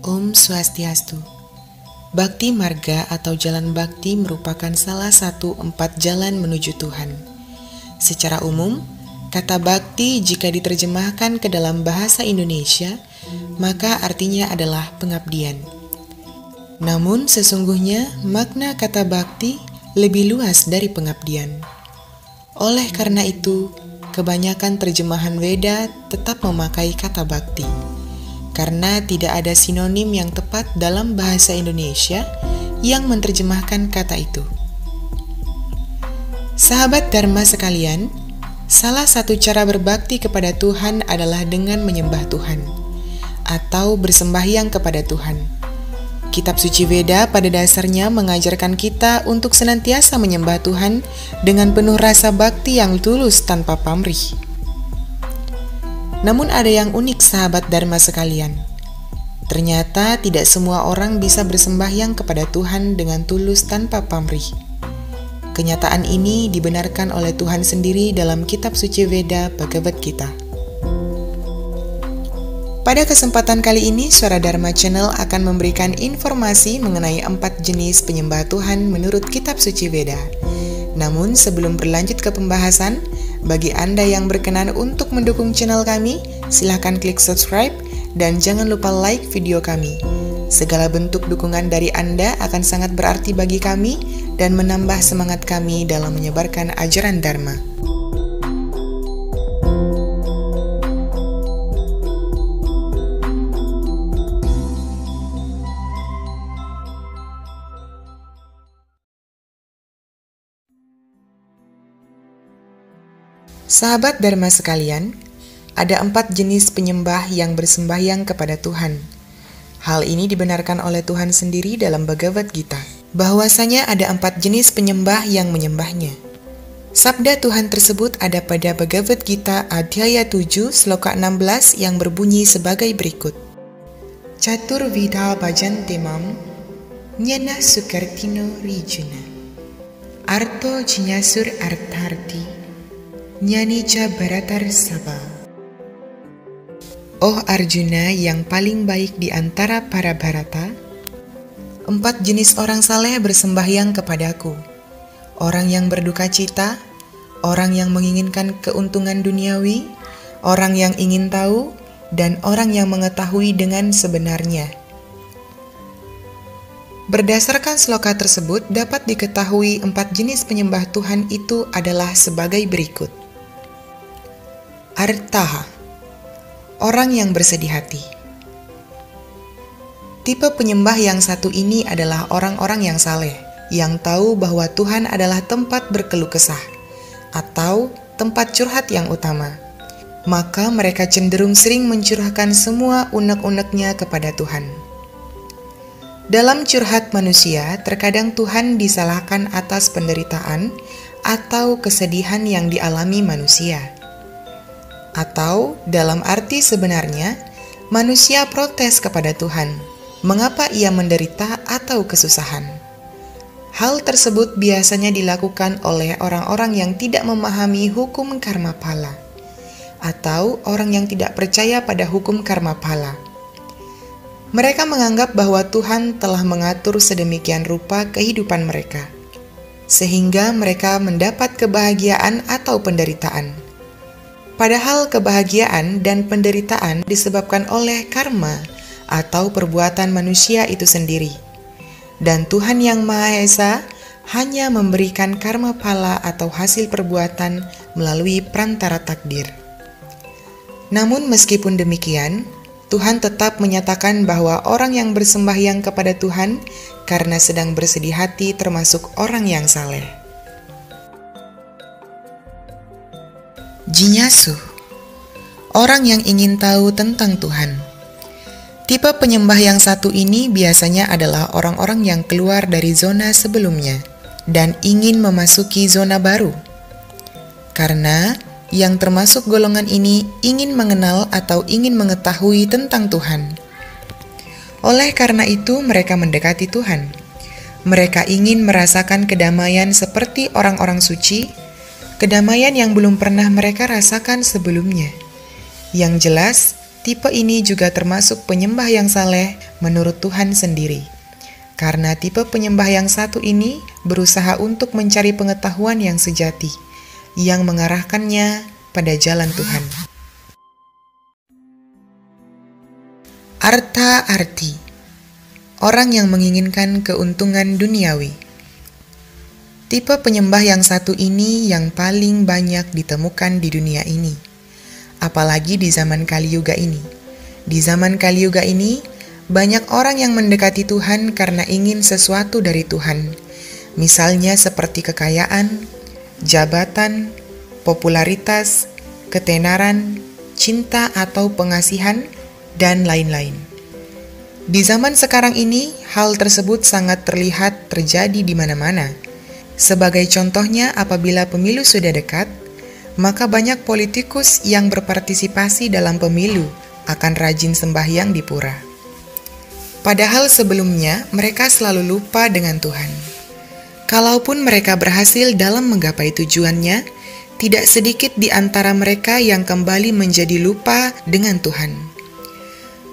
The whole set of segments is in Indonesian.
Om Swastiastu. Bhakti Marga atau Jalan Bhakti merupakan salah satu 4 jalan menuju Tuhan. Secara umum, kata Bhakti jika diterjemahkan ke dalam bahasa Indonesia, maka artinya adalah pengabdian. Namun sesungguhnya makna kata Bhakti lebih luas dari pengabdian. Oleh karena itu, kebanyakan terjemahan Weda tetap memakai kata Bhakti. Karena tidak ada sinonim yang tepat dalam bahasa Indonesia yang menerjemahkan kata itu. Sahabat Dharma sekalian, salah satu cara berbakti kepada Tuhan adalah dengan menyembah Tuhan atau bersembahyang kepada Tuhan. Kitab suci Weda pada dasarnya mengajarkan kita untuk senantiasa menyembah Tuhan dengan penuh rasa bakti yang tulus tanpa pamrih. Namun ada yang unik sahabat Dharma sekalian. Ternyata tidak semua orang bisa bersembahyang kepada Tuhan dengan tulus tanpa pamrih. Kenyataan ini dibenarkan oleh Tuhan sendiri dalam kitab suci Weda Bhagavad Gita. Pada kesempatan kali ini, Suara Dharma Channel akan memberikan informasi mengenai 4 jenis penyembah Tuhan menurut kitab suci Weda. Namun sebelum berlanjut ke pembahasan, bagi Anda yang berkenan untuk mendukung channel kami, silahkan klik subscribe dan jangan lupa like video kami. Segala bentuk dukungan dari Anda akan sangat berarti bagi kami dan menambah semangat kami dalam menyebarkan ajaran Dharma. Sahabat Dharma sekalian, ada 4 jenis penyembah yang bersembahyang kepada Tuhan. Hal ini dibenarkan oleh Tuhan sendiri dalam Bhagavad Gita, bahwasanya ada 4 jenis penyembah yang menyembahnya. Sabda Tuhan tersebut ada pada Bhagavad Gita Adhyaya 7 Sloka 16 yang berbunyi sebagai berikut. Catur vidha bhajante mam nyana sukartino rijuna arto jinyasur artharti Nyanica Bharatar Sabha. Oh Arjuna yang paling baik di antara para Bharata, 4 jenis orang saleh bersembahyang kepadaku. Orang yang berduka cita, orang yang menginginkan keuntungan duniawi, orang yang ingin tahu, dan orang yang mengetahui dengan sebenarnya. Berdasarkan sloka tersebut dapat diketahui 4 jenis penyembah Tuhan itu adalah sebagai berikut. Artaha, orang yang bersedih hati. Tipe penyembah yang satu ini adalah orang-orang yang saleh, yang tahu bahwa Tuhan adalah tempat berkeluh kesah, atau tempat curhat yang utama. Maka mereka cenderung sering mencurahkan semua unek-uneknya kepada Tuhan. Dalam curhat manusia, terkadang Tuhan disalahkan atas penderitaan atau kesedihan yang dialami manusia. Atau dalam arti sebenarnya, manusia protes kepada Tuhan, mengapa ia menderita atau kesusahan. Hal tersebut biasanya dilakukan oleh orang-orang yang tidak memahami hukum karma phala, atau orang yang tidak percaya pada hukum karma phala. Mereka menganggap bahwa Tuhan telah mengatur sedemikian rupa kehidupan mereka, sehingga mereka mendapat kebahagiaan atau penderitaan. Padahal kebahagiaan dan penderitaan disebabkan oleh karma atau perbuatan manusia itu sendiri. Dan Tuhan yang Maha Esa hanya memberikan karma phala atau hasil perbuatan melalui perantara takdir. Namun meskipun demikian, Tuhan tetap menyatakan bahwa orang yang bersembahyang kepada Tuhan karena sedang bersedih hati termasuk orang yang saleh. Jinyasu, orang yang ingin tahu tentang Tuhan. Tipe penyembah yang satu ini biasanya adalah orang-orang yang keluar dari zona sebelumnya dan ingin memasuki zona baru. Karena yang termasuk golongan ini ingin mengenal atau ingin mengetahui tentang Tuhan. Oleh karena itu mereka mendekati Tuhan. Mereka ingin merasakan kedamaian seperti orang-orang suci, kedamaian yang belum pernah mereka rasakan sebelumnya. Yang jelas, Tipe ini juga termasuk penyembah yang saleh menurut Tuhan sendiri. Karena tipe penyembah yang satu ini berusaha untuk mencari pengetahuan yang sejati, yang mengarahkannya pada jalan Tuhan. Arta-arti orang yang menginginkan keuntungan duniawi. Tipe penyembah yang satu ini yang paling banyak ditemukan di dunia ini, apalagi di zaman Kali Yuga ini. Di zaman Kali Yuga ini, banyak orang yang mendekati Tuhan karena ingin sesuatu dari Tuhan, misalnya seperti kekayaan, jabatan, popularitas, ketenaran, cinta atau pengasihan, dan lain-lain. Di zaman sekarang ini, hal tersebut sangat terlihat terjadi di mana-mana. Sebagai contohnya, apabila pemilu sudah dekat, maka banyak politikus yang berpartisipasi dalam pemilu akan rajin sembahyang di pura. Padahal sebelumnya mereka selalu lupa dengan Tuhan. Kalaupun mereka berhasil dalam menggapai tujuannya, tidak sedikit di antara mereka yang kembali menjadi lupa dengan Tuhan.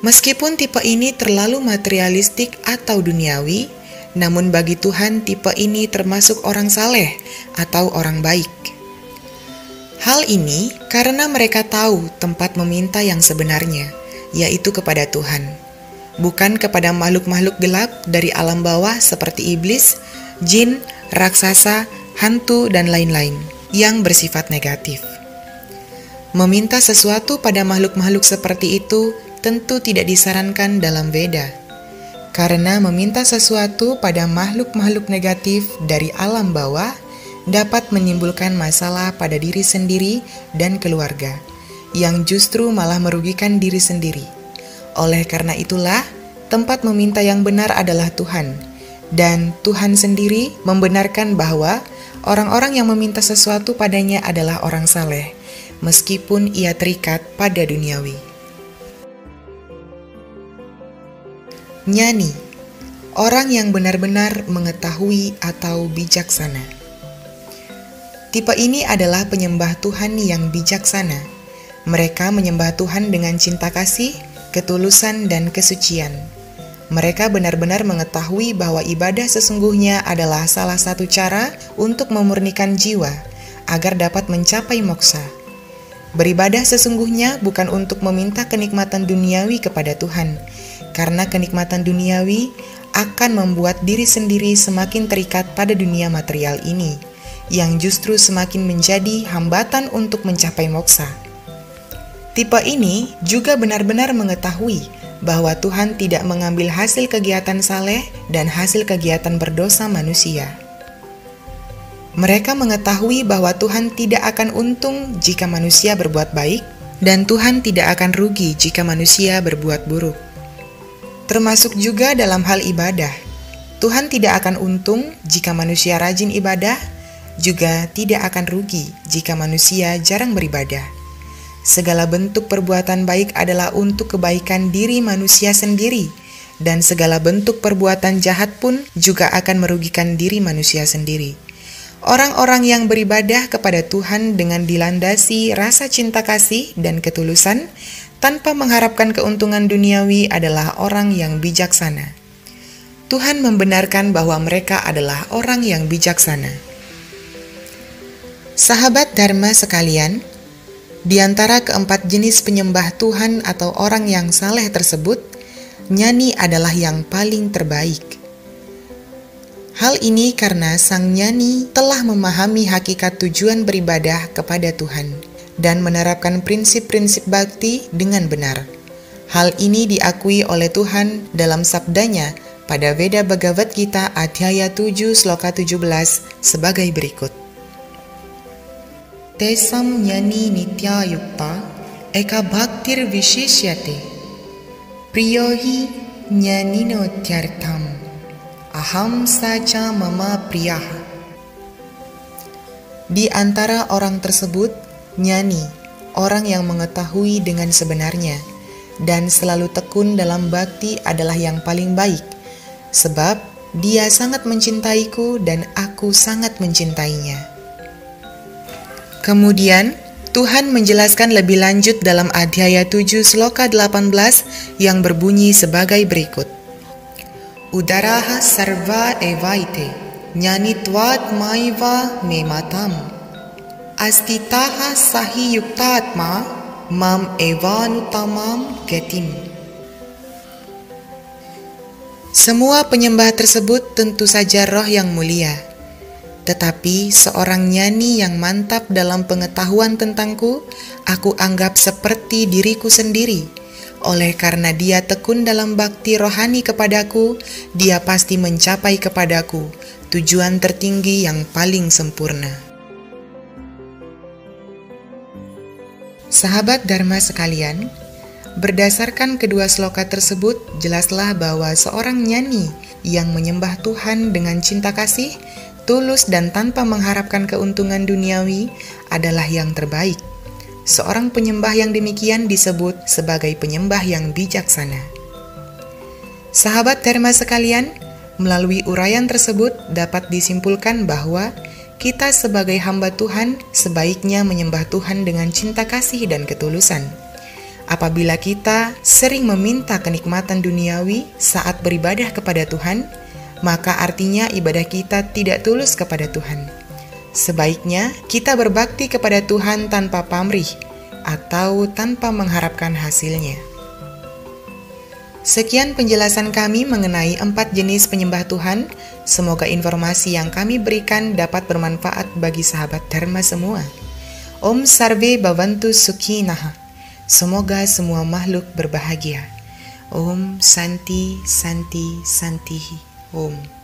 Meskipun tipe ini terlalu materialistik atau duniawi, namun bagi Tuhan tipe ini termasuk orang saleh atau orang baik. Hal ini karena mereka tahu tempat meminta yang sebenarnya, yaitu kepada Tuhan, bukan kepada makhluk-makhluk gelap dari alam bawah seperti iblis, jin, raksasa, hantu, dan lain-lain yang bersifat negatif. Meminta sesuatu pada makhluk-makhluk seperti itu tentu tidak disarankan dalam Veda. Karena meminta sesuatu pada makhluk-makhluk negatif dari alam bawah dapat menimbulkan masalah pada diri sendiri dan keluarga, yang justru malah merugikan diri sendiri. Oleh karena itulah, tempat meminta yang benar adalah Tuhan, dan Tuhan sendiri membenarkan bahwa orang-orang yang meminta sesuatu padanya adalah orang saleh, meskipun ia terikat pada duniawi. Nyani, orang yang benar-benar mengetahui atau bijaksana. Tipe ini adalah penyembah Tuhan yang bijaksana. Mereka menyembah Tuhan dengan cinta kasih, ketulusan, dan kesucian. Mereka benar-benar mengetahui bahwa ibadah sesungguhnya adalah salah satu cara untuk memurnikan jiwa agar dapat mencapai moksa. Beribadah sesungguhnya bukan untuk meminta kenikmatan duniawi kepada Tuhan, karena kenikmatan duniawi akan membuat diri sendiri semakin terikat pada dunia material ini, yang justru semakin menjadi hambatan untuk mencapai moksa. Tipe ini juga benar-benar mengetahui bahwa Tuhan tidak mengambil hasil kegiatan saleh dan hasil kegiatan berdosa manusia. Mereka mengetahui bahwa Tuhan tidak akan untung jika manusia berbuat baik, dan Tuhan tidak akan rugi jika manusia berbuat buruk. Termasuk juga dalam hal ibadah. Tuhan tidak akan untung jika manusia rajin ibadah, juga tidak akan rugi jika manusia jarang beribadah. Segala bentuk perbuatan baik adalah untuk kebaikan diri manusia sendiri, dan segala bentuk perbuatan jahat pun juga akan merugikan diri manusia sendiri. Orang-orang yang beribadah kepada Tuhan dengan dilandasi rasa cinta kasih dan ketulusan, tanpa mengharapkan keuntungan duniawi adalah orang yang bijaksana. Tuhan membenarkan bahwa mereka adalah orang yang bijaksana. Sahabat Dharma sekalian, di antara keempat jenis penyembah Tuhan atau orang yang saleh tersebut, nyani adalah yang paling terbaik. Hal ini karena sang nyani telah memahami hakikat tujuan beribadah kepada Tuhan dan menerapkan prinsip-prinsip bakti dengan benar. Hal ini diakui oleh Tuhan dalam sabdanya pada Veda Bhagavad Gita Adhyaya 7 Sloka 17 sebagai berikut. Tesam nyani nitya yukta eka bhaktir vishishyate priyohi nyanino tyartham aham saca mama priyah. Di antara orang tersebut, nyani, orang yang mengetahui dengan sebenarnya dan selalu tekun dalam bakti adalah yang paling baik, sebab dia sangat mencintaiku dan aku sangat mencintainya. Kemudian, Tuhan menjelaskan lebih lanjut dalam Adhyaya 7 Sloka 18 yang berbunyi sebagai berikut. Udaraha sarva evaite, nyanitvat maiva mematam, astitaha sahi yuktatma, mam evanutamam getim. Semua penyembah tersebut tentu saja roh yang mulia. Tetapi seorang nyani yang mantap dalam pengetahuan tentangku, aku anggap seperti diriku sendiri. Oleh karena dia tekun dalam bakti rohani kepadaku, dia pasti mencapai kepadaku tujuan tertinggi yang paling sempurna. Sahabat Dharma sekalian, berdasarkan kedua sloka tersebut, jelaslah bahwa seorang nyani yang menyembah Tuhan dengan cinta kasih, tulus dan tanpa mengharapkan keuntungan duniawi adalah yang terbaik. Seorang penyembah yang demikian disebut sebagai penyembah yang bijaksana. Sahabat Dharma sekalian, melalui uraian tersebut dapat disimpulkan bahwa kita sebagai hamba Tuhan sebaiknya menyembah Tuhan dengan cinta kasih dan ketulusan. Apabila kita sering meminta kenikmatan duniawi saat beribadah kepada Tuhan, maka artinya ibadah kita tidak tulus kepada Tuhan. Sebaiknya kita berbakti kepada Tuhan tanpa pamrih atau tanpa mengharapkan hasilnya. Sekian penjelasan kami mengenai 4 jenis penyembah Tuhan. Semoga informasi yang kami berikan dapat bermanfaat bagi sahabat Dharma semua. Om Sarve Bhavantu Sukhinah. Semoga semua makhluk berbahagia. Om Santi Santi Santi. Om.